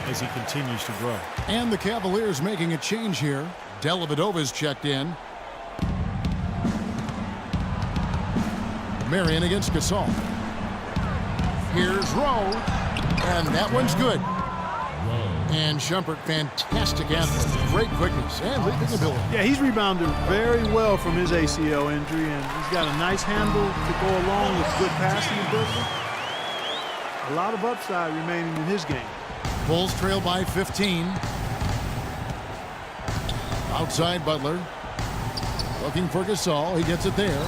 as he continues to grow. And the Cavaliers making a change here. Dellavedova's checked in. Marion against Gasol. Here's Rowe. And that one's good. And Shumpert, fantastic athlete. Great quickness and leaping ability. Yeah, he's rebounded very well from his ACL injury, and he's got a nice handle to go along with good passing ability. A lot of upside remaining in his game. Bulls trail by 15. Outside Butler. Looking for Gasol. He gets it there.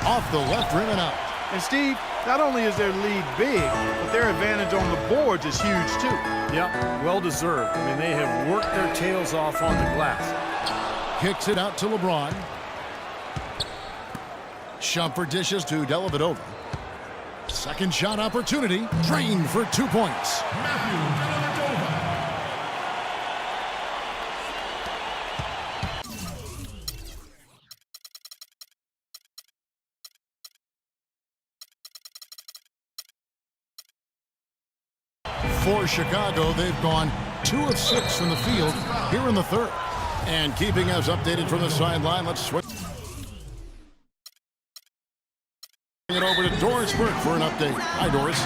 Off the left rim and out. And Steve, not only is their lead big, but their advantage on the boards is huge too. Yep, well deserved. I mean, they have worked their tails off on the glass. Kicks it out to LeBron. Shumpert dishes to Dellavedova. Second shot opportunity. Drained for 2 points. Matthew Dellavedova. For Chicago, they've gone 2 of 6 from the field here in the third. And keeping us updated from the sideline, let's switch it over to Doris Burke for an update. Hi, Doris.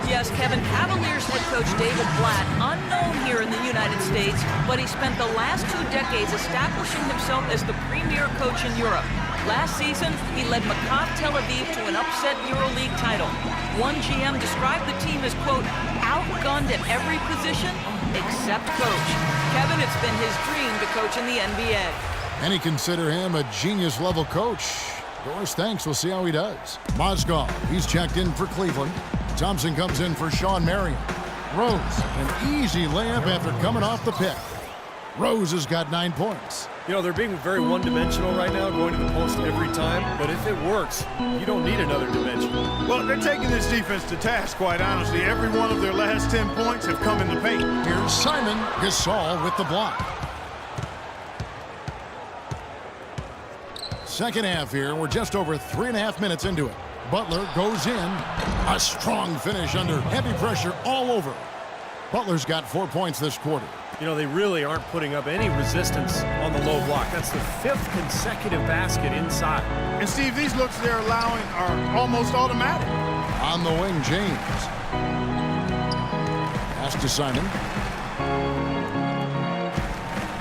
Yes, Kevin, Cavaliers head coach David Blatt, unknown here in the United States, but he spent the last 2 decades establishing himself as the premier coach in Europe. Last season, he led Maccabi Tel Aviv to an upset EuroLeague title. One GM described the team as, quote, outgunned at every position except coach. Kevin, it's been his dream to coach in the NBA. And he consider him a genius-level coach. Doris, thanks. We'll see how he does. Mozgov, he's checked in for Cleveland. Thompson comes in for Sean Marion. Rose, an easy layup after coming off the pick. Rose has got 9 points. You know, they're being very one-dimensional right now, going to the post every time. But if it works, you don't need another dimension. Well, they're taking this defense to task, quite honestly. Every one of their last 10 points have come in the paint. Here's Simon Gasol with the block. Second half here. We're just over 3.5 minutes into it. Butler goes in. A strong finish under heavy pressure all over. Butler's got 4 points this quarter. You know, they really aren't putting up any resistance on the low block. That's the 5th consecutive basket inside. And Steve, these looks they're allowing are almost automatic. On the wing, James. Pass to Simon.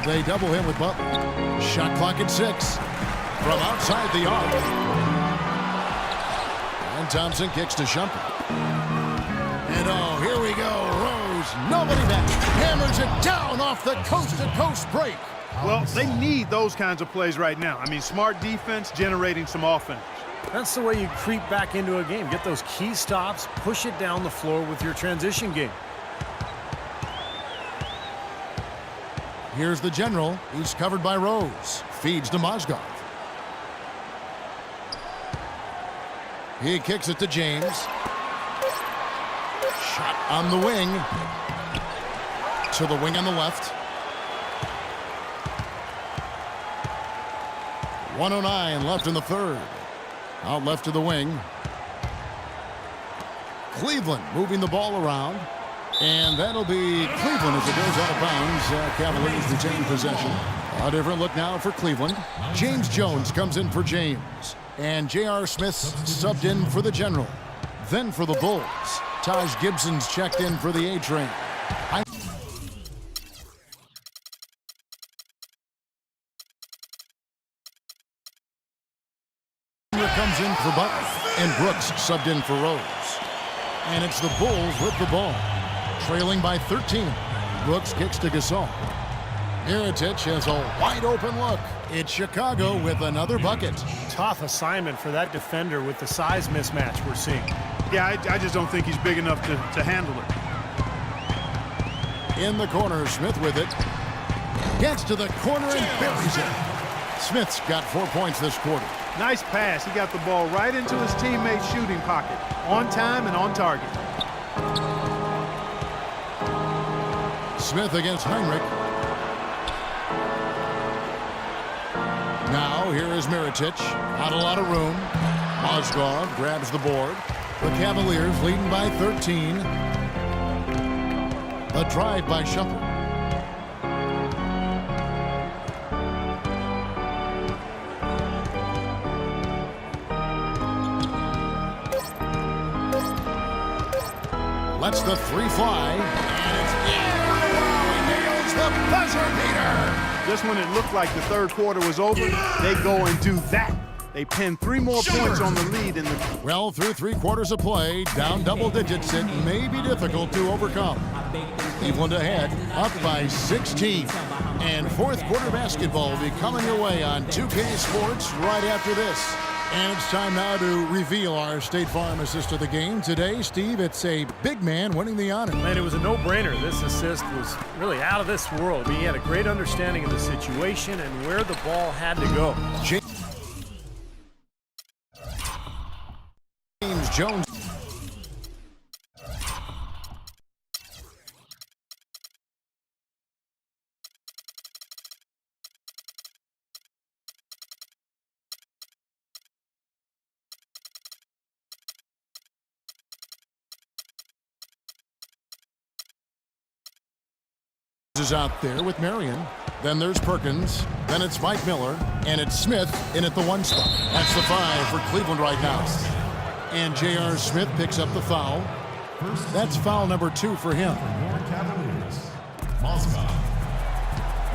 They double him with Butler. Shot clock at 6. From outside the arc. And Thompson kicks to Shumpert. And oh, here we go. Rose, nobody back. Hammers it down off the coast-to-coast break. Well, they need those kinds of plays right now. I mean, smart defense generating some offense. That's the way you creep back into a game. Get those key stops, push it down the floor with your transition game. Here's the general. He's covered by Rose. Feeds to Mozgov. He kicks it to James. Shot on the wing. To the wing on the left. 1:09 left in the third. Out left to the wing. Cleveland moving the ball around. And that'll be Cleveland as it goes out of bounds. Cavaliers retain possession. A different look now for Cleveland. James Jones comes in for James. And J.R. Smith subbed in for the general. Then for the Bulls, Taj Gibson's checked in for the A-Train. Comes in for Butler. And Brooks subbed in for Rose. And it's the Bulls with the ball. Trailing by 13. Brooks kicks to Gasol. Mirotic has a wide-open look. It's Chicago with another bucket. Tough assignment for that defender with the size mismatch we're seeing. Yeah, I just don't think he's big enough to handle it. In the corner, Smith with it. Gets to the corner and buries it. Smith's got 4 points this quarter. Nice pass. He got the ball right into his teammate's shooting pocket. On time and on target. Smith against Heinrich. Now, here is Mirotic. Not a lot of room. Mozgov grabs the board. The Cavaliers leading by 13. A drive by Shumpert. Lets the three fly. And it's in. Wow, he nails the buzzer beater. Just when it looked like the third quarter was over, they go and do that. They pin 3 more points on the lead in the... Well, through 3 quarters of play, down double digits, it may be difficult to overcome. Cleveland ahead, up by 16. And fourth quarter basketball will be coming your way on 2K Sports right after this. And it's time now to reveal our State Farm assist of the game. Today, Steve, it's a big man winning the honor. And it was a no-brainer. This assist was really out of this world. He had a great understanding of the situation and where the ball had to go. James Jones. Is out there with Marion. Then there's Perkins. Then it's Mike Miller. And it's Smith in at the 1 spot. That's the 5 for Cleveland right now. And J.R. Smith picks up the foul. That's foul number 2 for him.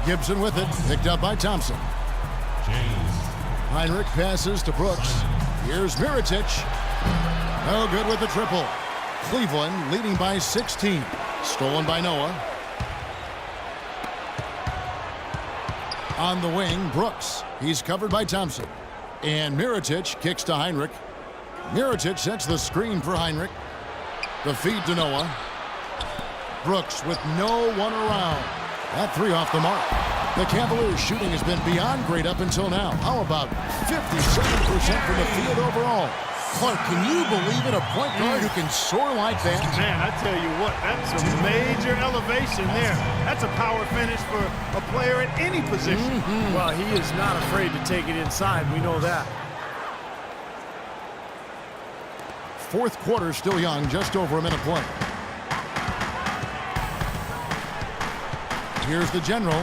Gibson with it. Picked up by Thompson. Heinrich passes to Brooks. Here's Mirotic. No good with the triple. Cleveland leading by 16. Stolen by Noah. On the wing, Brooks. He's covered by Thompson. And Mirotic kicks to Heinrich. Mirotic sets the screen for Heinrich. The feed to Noah. Brooks with no one around. That 3 off the mark. The Cavaliers' shooting has been beyond great up until now. How about 57% from the field overall? Clark, can you believe it? A point guard who can soar like that? Man, I tell you what, that's a major elevation there. That's a power finish for a player at any position. Well, he is not afraid to take it inside. We know that. Fourth quarter still young, just over a minute play. Here's the general.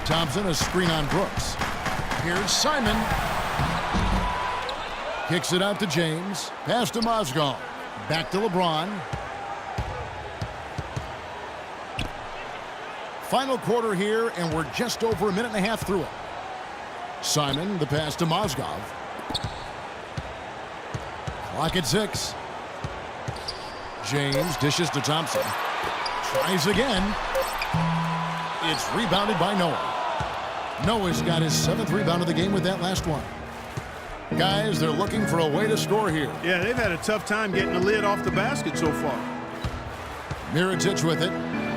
Thompson, a screen on Brooks. Here's Simon. Kicks it out to James. Pass to Mozgov. Back to LeBron. Final quarter here, and we're just over a minute and a half through it. Simon, the pass to Mozgov. Clock at 6. James dishes to Thompson. Tries again. It's rebounded by Noah. Noah's got his 7th rebound of the game with that last one. Guys, they're looking for a way to score here. Yeah, they've had a tough time getting the lid off the basket so far. Mirotic with it.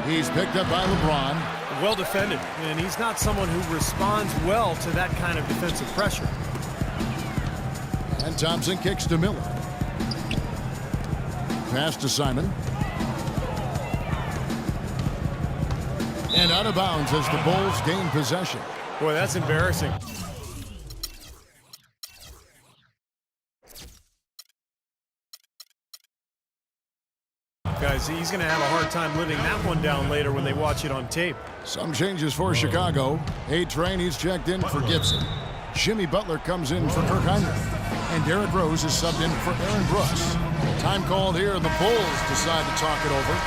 He's picked up by LeBron. Well defended, and he's not someone who responds well to that kind of defensive pressure. And Thompson kicks to Miller. Pass to Simon. And out of bounds as the Bulls gain possession. Boy, that's embarrassing. Guys, he's going to have a hard time living that one down later when they watch it on tape. Some changes for Chicago. A-Train, he's checked in for Gibson. Jimmy Butler comes in for Kirk Heinrich. And Derrick Rose is subbed in for Aaron Brooks. Time called here, and the Bulls decide to talk it over.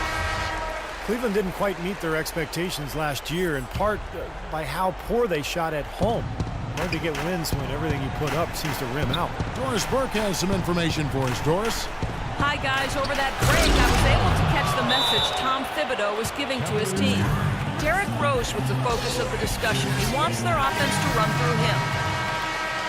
Cleveland didn't quite meet their expectations last year, in part by how poor they shot at home. Hard to get wins when everything you put up seems to rim out. Doris Burke has some information for us. Doris? Hi, guys. Over that break, I was able to catch the message Tom Thibodeau was giving to his team. Derrick Rose was the focus of the discussion. He wants their offense to run through him.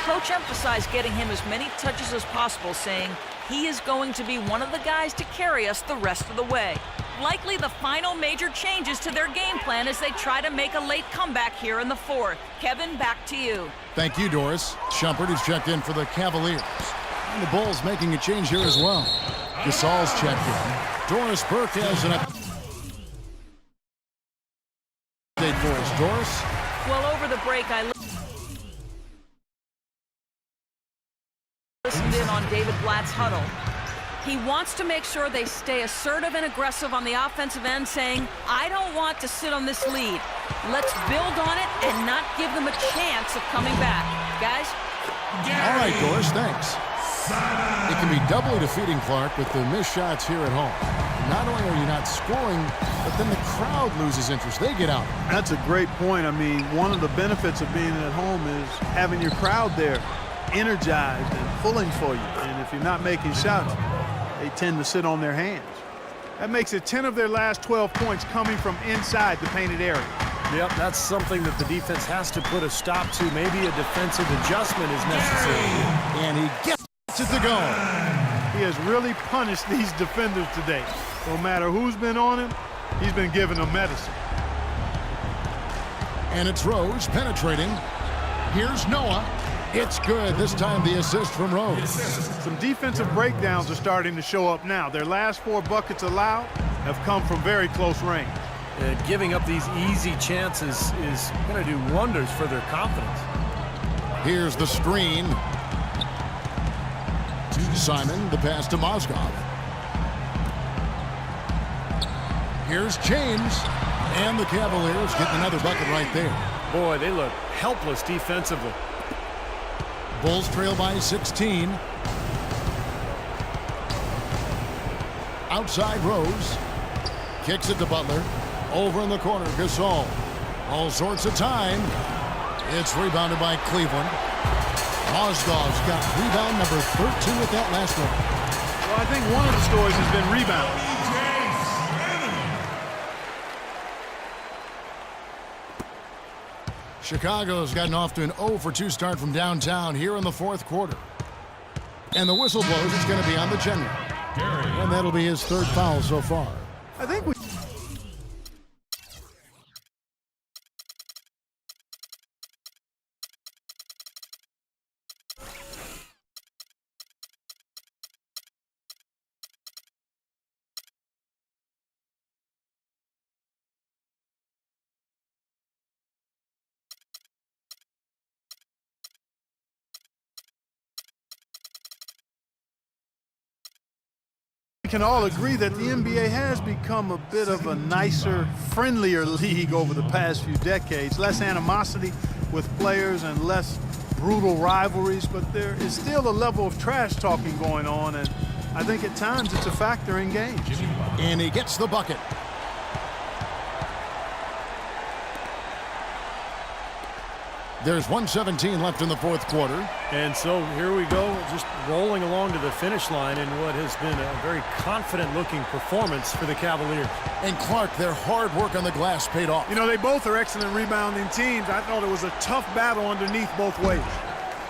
Coach emphasized getting him as many touches as possible, saying he is going to be one of the guys to carry us the rest of the way. Likely the final major changes to their game plan as they try to make a late comeback here in the 4th. Kevin, back to you. Thank you, Doris. Shumpert is checked in for the Cavaliers. And the Bulls making a change here as well. Gasol's checked in. Doris Burke has an update for us. Doris? Well, over the break, I listened in on David Blatt Blat's huddle. He wants to make sure they stay assertive and aggressive on the offensive end, saying, I don't want to sit on this lead. Let's build on it and not give them a chance of coming back. Guys? All right, Doris, thanks. It can be doubly defeating, Clark, with the missed shots here at home. Not only are you not scoring, but then the crowd loses interest. They get out. That's a great point. I mean, one of the benefits of being at home is having your crowd there energized and pulling for you. And if you're not making shots, they tend to sit on their hands. That makes it 10 of their last 12 points coming from inside the painted area. Yep, that's something that the defense has to put a stop to. Maybe a defensive adjustment is necessary. And he gets it to go. He has really punished these defenders today. No matter who's been on him, he's been giving them medicine. And it's Rose penetrating. Here's Noah. It's good. This time the assist from Rose. Some defensive breakdowns are starting to show up now. Their last 4 buckets allowed have come from very close range. Giving up these easy chances is going to do wonders for their confidence. Here's the screen. Simon, the pass to Mozgov. Here's James. And the Cavaliers getting another bucket right there. Boy, they look helpless defensively. Bulls trail by 16. Outside Rose. Kicks it to Butler. Over in the corner, Gasol. All sorts of time. It's rebounded by Cleveland. Mozgov's got rebound number 13 with that last one. Well, I think one of the stories has been rebound. Chicago's gotten off to an 0-for-2 start from downtown here in the 4th quarter. And the whistle blows. It's going to be on the general. And that'll be his 3rd foul so far. I think we... can all agree that the NBA has become a bit of a nicer, friendlier league over the past few decades. Less animosity with players and less brutal rivalries, but there is still a level of trash talking going on, and I think at times it's a factor in games. And he gets the bucket. There's 1:17 left in the 4th quarter. And so here we go, just rolling along to the finish line in what has been a very confident-looking performance for the Cavaliers. And Clark, their hard work on the glass paid off. You know, they both are excellent rebounding teams. I thought it was a tough battle underneath both ways.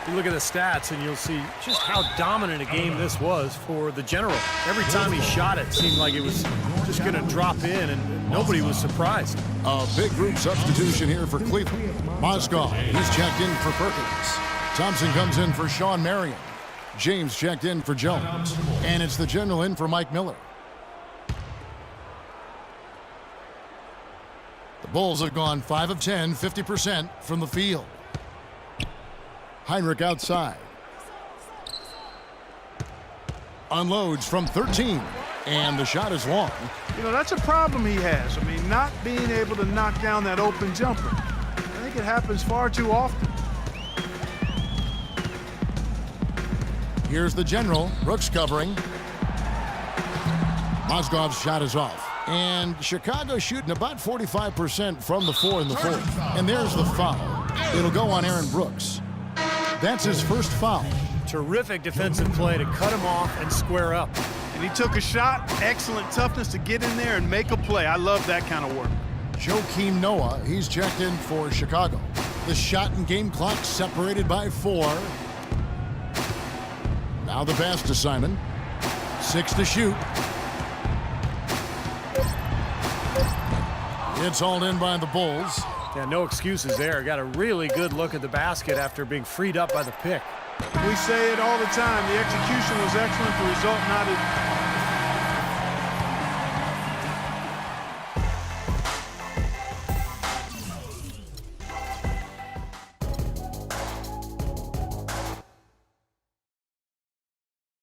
You look at the stats and you'll see just how dominant a game this was for the General. Every time he shot it seemed like it was just going to drop in, and nobody was surprised. A big group substitution here for Cleveland. Mozgov, he's checked in for Perkins. Thompson comes in for Sean Marion. James checked in for Jones. And it's the General in for Mike Miller. The Bulls have gone 5 of 10, 50% from the field. Heinrich outside. Unloads from 13. And the shot is long. You know, that's a problem he has. I mean, not being able to knock down that open jumper. I think it happens far too often. Here's the General. Brooks covering. Mozgov's shot is off. And Chicago shooting about 45% from the 4 in the 4th. And there's the foul. It'll go on Aaron Brooks. That's his first foul. Terrific defensive play to cut him off and square up. And he took a shot. Excellent toughness to get in there and make a play. I love that kind of work. Joakim Noah, he's checked in for Chicago. The shot and game clock separated by 4. Now the pass to Simon. 6 to shoot. It's hauled in by the Bulls. Yeah, no excuses there. Got a really good look at the basket after being freed up by the pick. We say it all the time. The execution was excellent. The result not